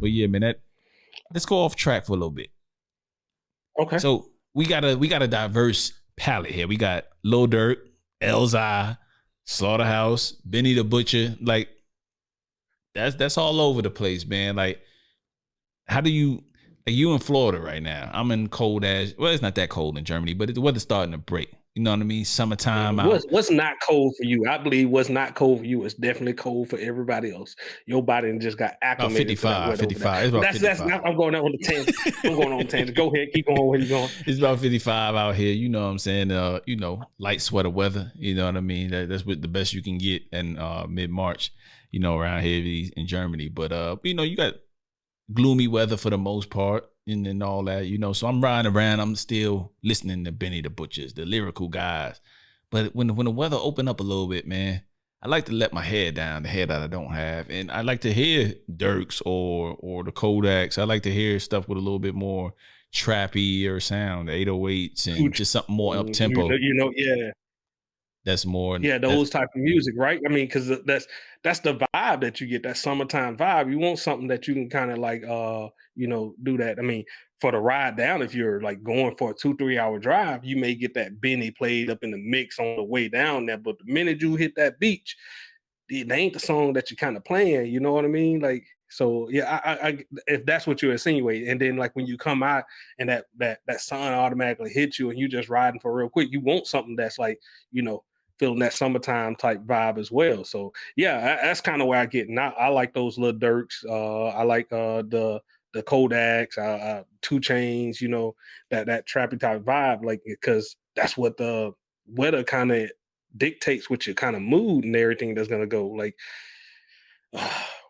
But yeah, man, let's go off track for a little bit. Okay. So we got a diverse palette here. We got Lil Durk, Elzhi, Slaughterhouse, Benny the Butcher. Like that's all over the place, man. Like, how do you? Like, you in Florida right now? I'm in cold ass. Well, it's not that cold in Germany, but the weather's starting to break. You know what I mean? Summertime out. What's not cold for you? I believe what's not cold for you is definitely cold for everybody else. Your body just got About acclimated to that 55, weather. 55. It's about That's 55. not. I'm going on the tangent. I'm going on a tangent. Go ahead. Keep going where you going. It's about 55 out here. You know what I'm saying? Light sweater weather. You know what I mean? That's what the best you can get in mid-March, around here in Germany. But, you got gloomy weather for the most part and all that, So I'm riding around. I'm still listening to Benny the Butchers, the lyrical guys. But when the weather open up a little bit, man, I like to let my hair down, the hair that I don't have. And I like to hear Dirks or the Kodaks. I like to hear stuff with a little bit more trappier sound, the 808s, and just something more up tempo. Yeah. That's more. Yeah, those type of music, right? I mean, because that's the vibe that you get, that summertime vibe. You want something that you can kind of like, do that. I mean, for the ride down, if you're like going for a 2-3 hour drive, you may get that Benny played up in the mix on the way down there. But the minute you hit that beach, it ain't the song that you're kind of playing. You know what I mean? Like, so yeah, I if that's what you're insinuating, and then like when you come out and that sun automatically hits you and you just riding for real quick, you want something that's like, feeling that summertime type vibe as well. So yeah, that's kind of where I get. Now I like those little Dirks. I like the Kodaks, 2 Chainz. That trappy type vibe, like, because that's what the weather kind of dictates with your kind of mood and everything that's gonna go. Like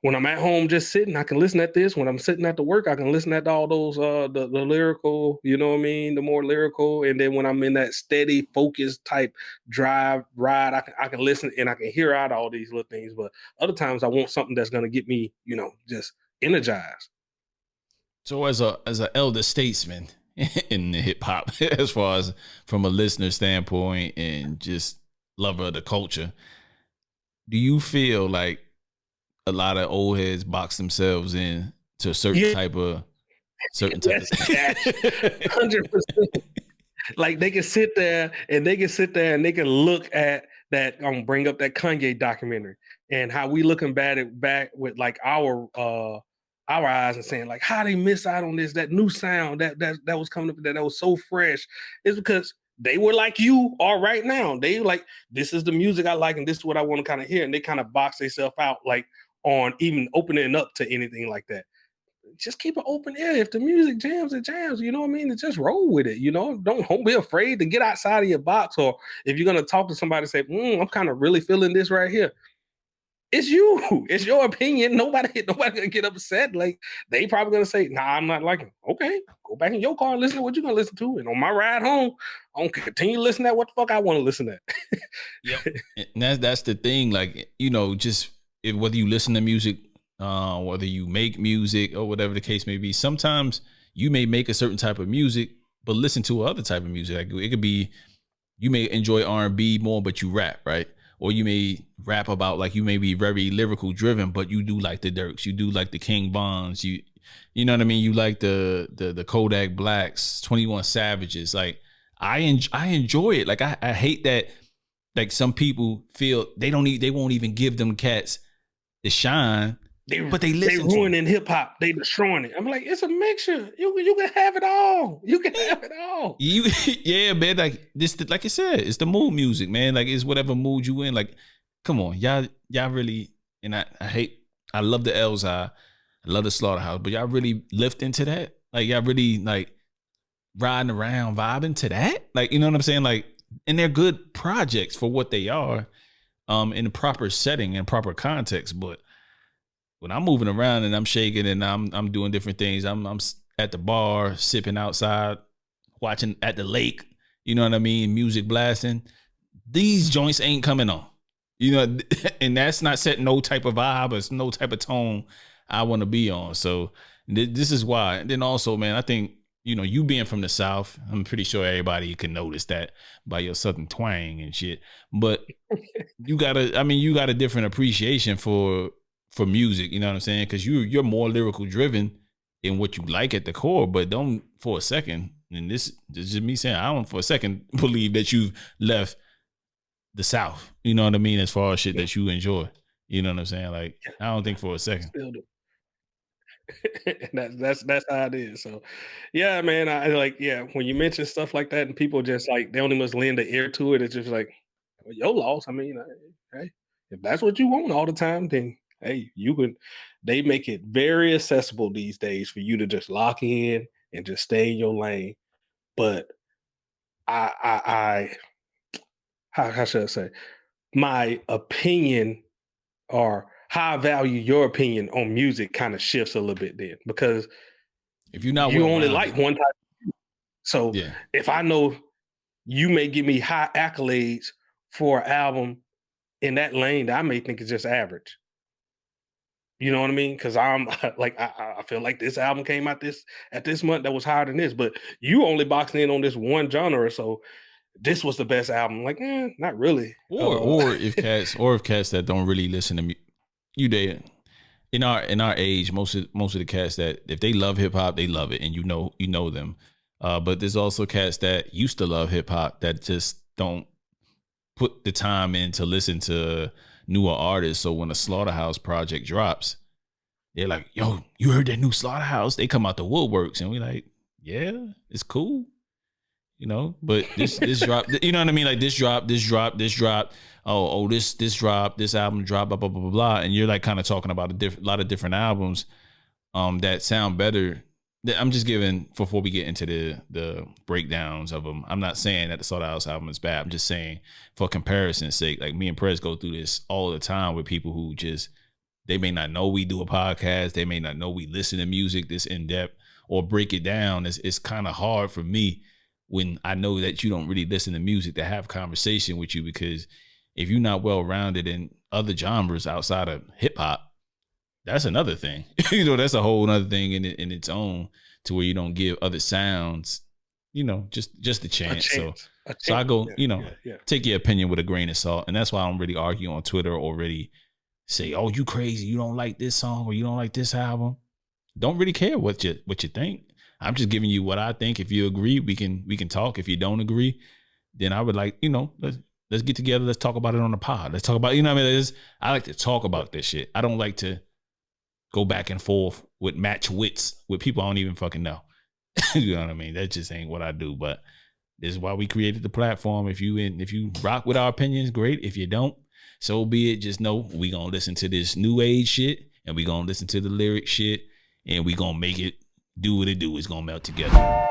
when I'm at home just sitting, I can listen at this. When I'm sitting at the work, I can listen at all those the lyrical, you know what I mean, the more lyrical. And then when I'm in that steady, focused type drive ride, I can listen and I can hear out all these little things. But other times I want something that's gonna get me, just energized. So as an elder statesman in the hip hop, as far as from a listener standpoint and just lover of the culture, do you feel like a lot of old heads box themselves in to a certain type of stuff? 100%. Like they can sit there and they can look at that. Bring up that Kanye documentary and how we looking back with like our eyes and saying like, how they miss out on this, that new sound that was coming up, that was so fresh. It's because they were like you are right now. They like, this is the music I like and this is what I want to kind of hear, and they kind of box themselves out like on even opening up to anything like that. Just keep an open ear. If the music jams, it jams. You know what I mean? And just roll with it. Don't be afraid to get outside of your box. Or if you're gonna talk to somebody, say, I'm kind of really feeling this right here. It's you. It's your opinion. Nobody gonna get upset. Like, they probably gonna say, "Nah, I'm not liking it." Okay, go back in your car and listen to what you're gonna listen to. And on my ride home, I'm gonna continue listening to what the fuck I want to listen to. Yep. And that's the thing. Like, just whether you listen to music, whether you make music or whatever the case may be, sometimes you may make a certain type of music, but listen to other type of music. Like, it could be, you may enjoy R&B more, but you rap, right? Or you may rap about, like, you may be very lyrical driven, but you do like the Dirks, you do like the King Bonds, you know what I mean? You like the Kodak Blacks, 21 Savages. Like, I enjoy it. Like, I hate that, like, some people feel they won't even give them cats the shine. But they ruining hip hop. They destroying it. I'm like, it's a mixture. You can have it all. You can have it all. Yeah, man. Like this, like I said, it's the mood music, man. Like, it's whatever mood you in. Like, come on, y'all really. And I love the Elzhi, I love the Slaughterhouse, but y'all really lift into that. Like, y'all really like riding around, vibing to that. Like, you know what I'm saying? Like, and they're good projects for what they are, in the proper setting and proper context, but when I'm moving around and I'm shaking and I'm doing different things, I'm at the bar, sipping outside, watching at the lake, you know what I mean? Music blasting. These joints ain't coming on, and that's not setting no type of vibe. It's no type of tone I want to be on. So this is why. And then also, man, I think, you being from the South, I'm pretty sure everybody can notice that by your Southern twang and shit. But you got a different appreciation for for music. You know what I'm saying? Because you're more lyrical driven in what you like at the core, but don't for a second. And this is just me saying, I don't for a second believe that you've left the South. You know what I mean? As far as shit that you enjoy. You know what I'm saying? Like, I don't think for a second. Still do. That's how it is. So, yeah, man. I like, yeah. When you mention stuff like that, and people just like they don't even lend the ear to it, it's just like, well, your loss. I mean, hey, if that's what you want all the time, then hey, you can. They make it very accessible these days for you to just lock in and just stay in your lane. But I how should I say? My opinion or how I value your opinion on music kind of shifts a little bit then because if you're not you well only rounded, like one type. So yeah. if I know you may give me high accolades for an album in that lane that I may think is just average. You know what I mean? Because I'm like I feel like this album came out at this month that was higher than this, but you only boxed in on this one genre, so this was the best album. Like, not really. Or if cats that don't really listen to me, you did. In our age, most of the cats that if they love hip hop, they love it, and you know them. But there's also cats that used to love hip hop that just don't put the time in to listen to newer artists. So when a Slaughterhouse project drops, they're like, "Yo, you heard that new Slaughterhouse?" They come out the woodworks, and we like, "Yeah, it's cool." You know, but this drop, you know what I mean? Like this drop. Oh, this drop, this album drop, blah blah blah blah blah, and you're like kind of talking about a lot of different albums, that sound better. I'm just giving before we get into the breakdowns of them. I'm not saying that the Slaughterhouse album is bad. I'm just saying for comparison's sake, like me and Prez go through this all the time with people who just they may not know we do a podcast, they may not know we listen to music this in depth or break it down. It's kind of hard for me when I know that you don't really listen to music to have conversation with you, because if you're not well-rounded in other genres outside of hip hop, that's another thing. You know, that's a whole other thing in its own, to where you don't give other sounds, you know, just a chance. So I go, take your opinion with a grain of salt. And that's why I don't really argue on Twitter or really say, oh, you crazy, you don't like this song or you don't like this album. Don't really care what you think. I'm just giving you what I think. If you agree, we can talk. If you don't agree, then I would like, let's get together. Let's talk about it on the pod. Let's talk about, I mean, I like to talk about this shit. I don't like to go back and forth with match wits with people I don't even fucking know. You know what I mean? That just ain't what I do. But this is why we created the platform. If you rock with our opinions, great. If you don't, so be it. Just know we gonna listen to this new age shit, and we gonna listen to the lyric shit, and we gonna make it do what it do. It's gonna melt together.